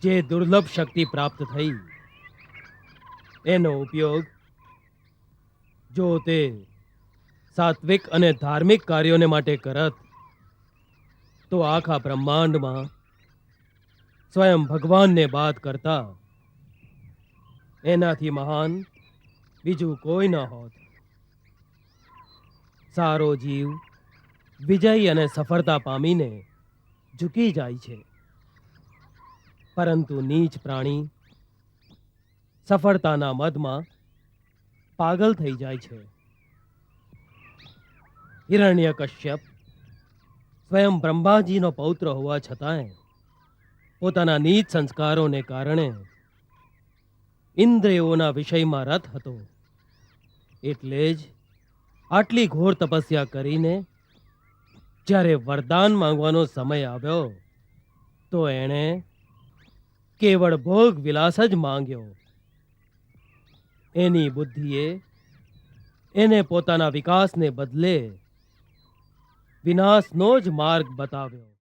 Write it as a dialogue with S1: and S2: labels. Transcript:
S1: જે દુર્લભ શક્તિ પ્રાપ્ત થઈ એનો ઉપયોગ જો તે સાત્વિક અને ધાર્મિક કાર્યોને માટે કરત તો આખા બ્રહ્માંડમાં સ્વયં ભગવાનને બાદ કરતા એનાથી મહાન બીજું કોઈ ન હોત. સારો જીવ વિજય અને સફળતા પામીને ઝૂકી જાય છે, પરંતુ નીચ પ્રાણી સફળતાના મદમાં પાગલ થઈ જાય છે. હિરણ્યકશ્યપ સ્વયં બ્રહ્માજીનો પૌત્ર હોવા છતાંય પોતાના નીચ સંસ્કારોને કારણે ઇન્દ્રિયોના વિષયમાં રત હતો. એટલે જ આટલી ઘોર તપસ્યા કરીને જ્યારે વરદાન માંગવાનો સમય આવ્યો તો એણે કેવળ ભોગ વિલાસ જ માંગ્યો. એની બુદ્ધિએ એને પોતાના વિકાસને બદલે વિનાશનો જ માર્ગ બતાવ્યો.